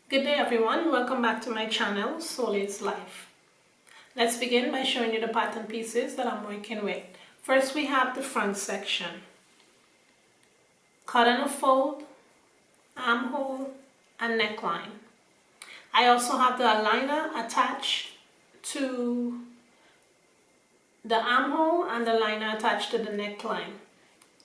Good day everyone, welcome back to my channel, Soul's Life. Let's begin by showing you the pattern pieces that I'm working with. First we have the front section. Cut and a fold, armhole and neckline. I also have the aligner attached to the armhole and the liner attached to the neckline.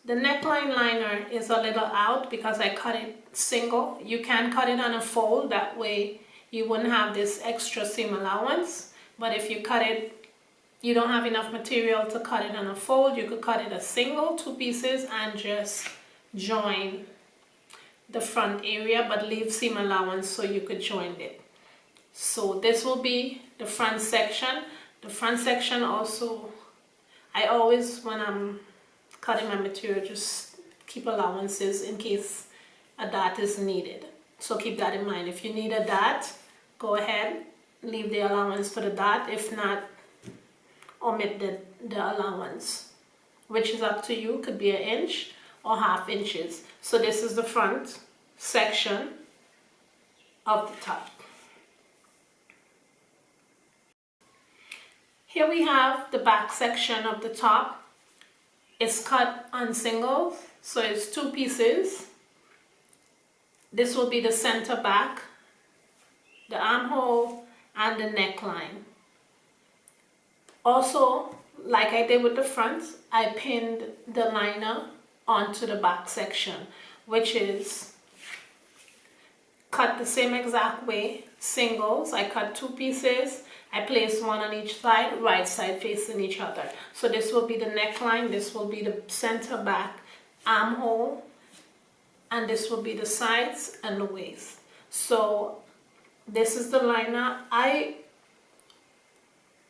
The neckline liner is a little out because I cut it single. You can cut it on a fold, that way you wouldn't have this extra seam allowance. But if you cut it, you don't have enough material to cut it on a fold, you could cut it a single, 2 pieces, and just join the front area, but leave seam allowance so you could join it. So this will be the front section. The front section also, I always, when I'm cutting my material, just keep allowances in case a dart is needed. So keep that in mind. If you need a dart, go ahead, leave the allowance for the dart. If not, omit the allowance, which is up to you. Could be 1 inch or 1/2 inches. So this is the front section of the top. Here we have the back section of the top. It's cut on singles, so it's 2 pieces. This will be the center back, the armhole, and the neckline. Also, like I did with the front, I pinned the liner onto the back section, which is cut the same exact way, singles. I cut 2 pieces. I placed 1 on each side, right side facing each other. So this will be the neckline, this will be the center back armhole, and this will be the sides and the waist. So this is the liner. I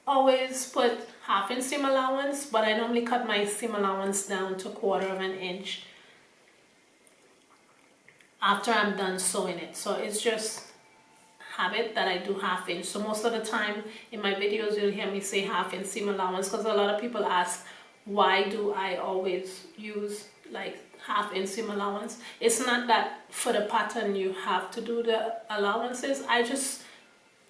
always put 1/2 inch seam allowance, but I normally cut my seam allowance down to 1/4 inch after I'm done sewing it. So it's just habit that I do 1/2 inch. So most of the time in my videos you'll hear me say 1/2 inch seam allowance, because a lot of people ask, why do I always use like 1/2 inch seam allowance? It's not that for the pattern you have to do the allowances. I just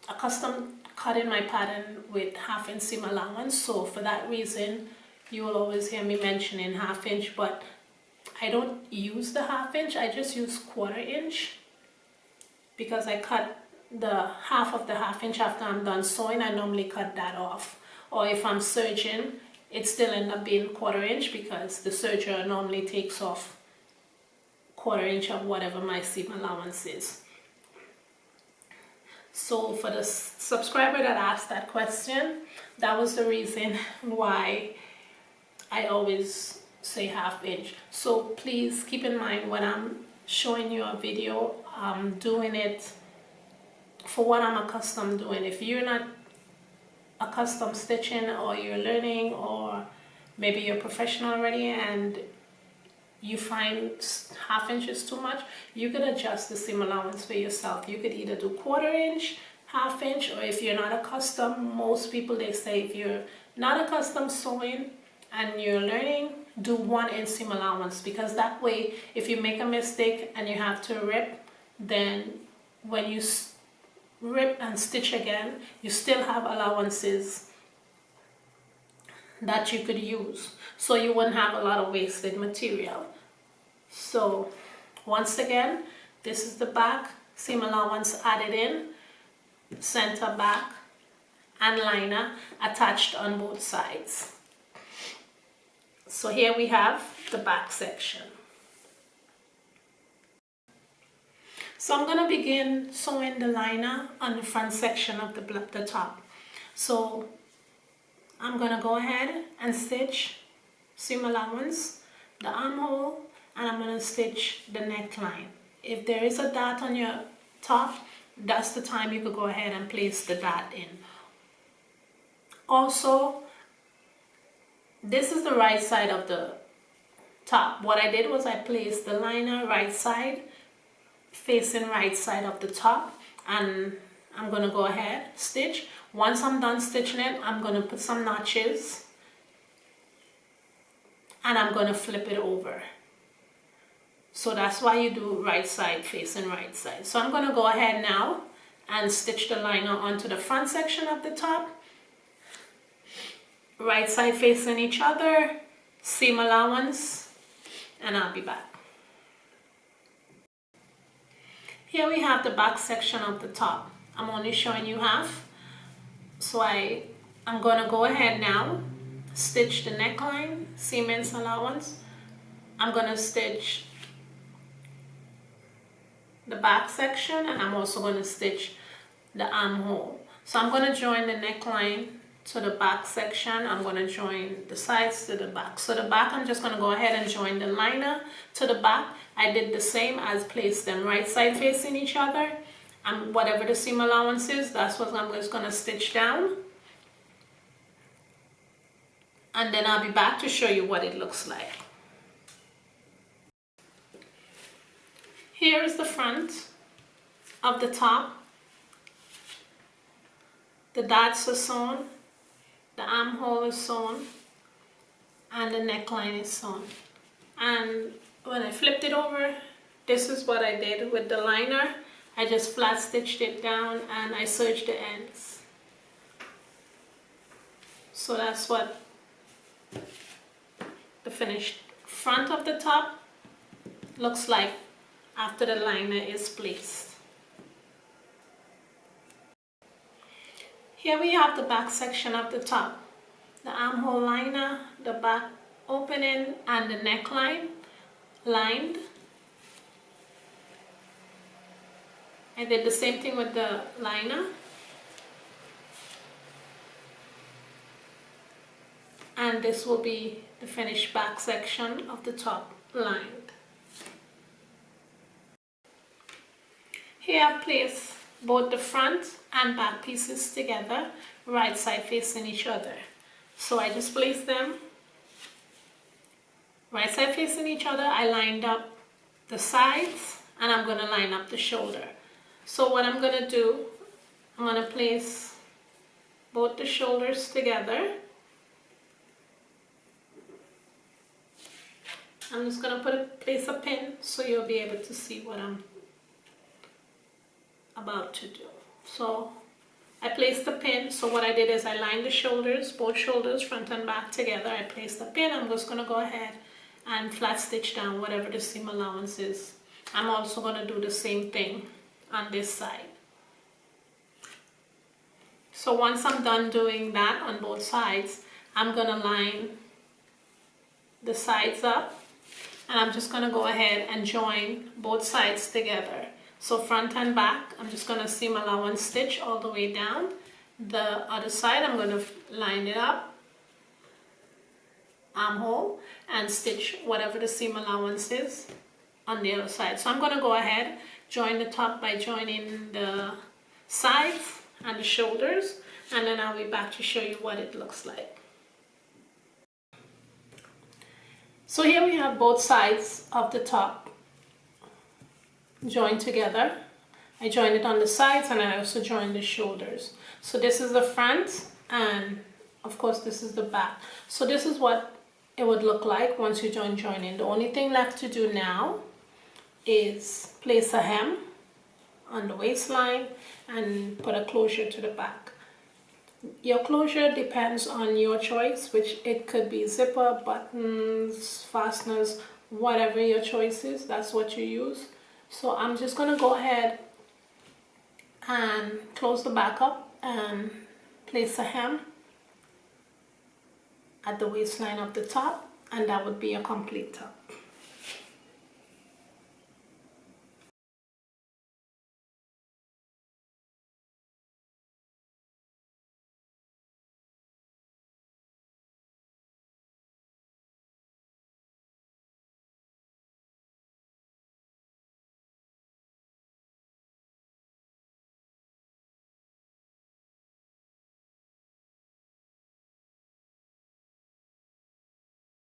accustomed cutting my pattern with 1/2 inch seam allowance, so for that reason you will always hear me mentioning 1/2 inch, but I don't use the 1/2 inch. I just use 1/4 inch because I cut the half of the 1/2 inch after I'm done sewing. I normally cut that off, or if I'm serging, it still ends up being 1/4 inch because the serger normally takes off 1/4 inch of whatever my seam allowance is. So for the subscriber that asked that question, that was the reason why I always say 1/2 inch. So please keep in mind when I'm showing you a video, I'm doing it for what I'm accustomed doing. If you're not accustomed stitching, or you're learning, or maybe you're professional already and you find 1/2 inch is too much, you could adjust the seam allowance for yourself. You could either do 1/4 inch, 1/2 inch, or if you're not accustomed, most people, they say if you're not accustomed sewing and you're learning, do 1 inch seam allowance, because that way if you make a mistake and you have to rip, then when you rip and stitch again, you still have allowances that you could use, so you wouldn't have a lot of wasted material. So once again, this is the back, seam allowance added in, center back and liner attached on both sides. So here we have the back section. So I'm going to begin sewing the liner on the front section of the top. So I'm going to go ahead and stitch seam allowance, the armhole, and I'm going to stitch the neckline. If there is a dart on your top, that's the time you could go ahead and place the dart in. Also, this is the right side of the top. What I did was I placed the liner right side, facing right side of the top, and I'm going to go ahead, stitch. Once I'm done stitching it, I'm going to put some notches and I'm going to flip it over. So that's why you do right side facing right side. So I'm going to go ahead now and stitch the liner onto the front section of the top. Right side facing each other, seam allowance, and I'll be back. Here we have the back section of the top. I'm only showing you half. So I'm going to go ahead now, stitch the neckline, seam allowance. I'm going to stitch the back section, and I'm also going to stitch the armhole. So I'm going to join the neckline to the back section. I'm going to join the sides to the back. So the back, I'm just going to go ahead and join the liner to the back. I did the same as place them right side facing each other, and whatever the seam allowance is, that's what I'm just going to stitch down, and then I'll be back to show you what it looks like. Here is the front of the top. The dots are sewn, the armhole is sewn, and the neckline is sewn. And when I flipped it over, this is what I did with the liner. I just flat stitched it down and I serged the ends. So that's what the finished front of the top looks like after the liner is placed. Here we have the back section of the top. The armhole liner, the back opening, and the neckline lined. I did the same thing with the liner. And this will be the finished back section of the top lined. Here I've placed both the front and back pieces together, right side facing each other. So I just placed them right side facing each other. I lined up the sides and I'm going to line up the shoulder. So what I'm going to do, I'm going to place both the shoulders together. I'm just going to place a pin so you'll be able to see what I'm about to do. So I placed the pin. So what I did is I lined the shoulders, both shoulders, front and back together. I placed the pin. I'm just going to go ahead and flat stitch down whatever the seam allowance is. I'm also going to do the same thing on this side. So once I'm done doing that on both sides, I'm going to line the sides up, and I'm just going to go ahead and join both sides together. So front and back, I'm just going to seam allowance stitch all the way down. The other side, I'm going to line it up, armhole, and stitch whatever the seam allowance is on the other side. So I'm going to go ahead, join the top by joining the sides and the shoulders, and then I'll be back to show you what it looks like. So here we have both sides of the top joined together. I joined it on the sides and I also joined the shoulders. So this is the front, and of course this is the back. So this is what it would look like once you join in. The only thing left to do now is place a hem on the waistline and put a closure to the back. Your closure depends on your choice, which it could be zipper, buttons, fasteners, whatever your choice is, that's what you use. So I'm just going to go ahead and close the back up and place a hem at the waistline of the top, and that would be a complete top.